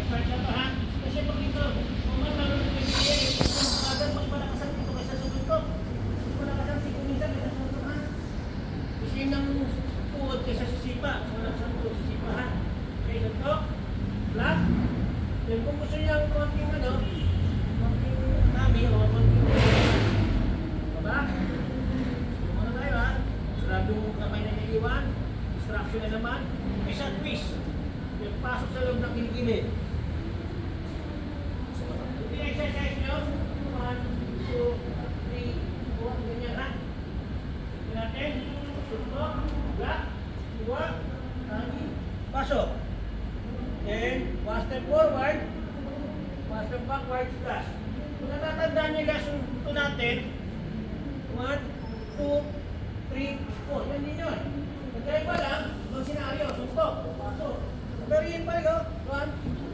start na to ha. Kasi pag dito, kung marunong ko yung agad mas malakasan dito kaysa sa suntok. Mas malakasan si kuminsan kaysa sa suntok ha. Kasi yun ang tuwod kaysa sa sipa. Mas malakasan tuwod sa sipa ha. Okay, suntok. Flat. Then kung gusto niya ang konting ano, konting nami o konting baba. Gusto mo na tayo ha. Saradong kamay na naiiwan. Distraction na naman. Isa twist. Yung pasok sa loob ng kilikili. Ito yung exercise nyo. 1, 2, 3, 4. Ganyan ha. Ito natin. Suntok. Black. Iwa. Tangi. Pasok. Then, one step forward. One step backward. Slash. Kung natatandaan nyo guys, ito natin. 1, 2, 3, 4. Yan din yun. Pagkaya pa lang, ibang senaryo. Suntok. Pasok. Pero yun pa lang. 1,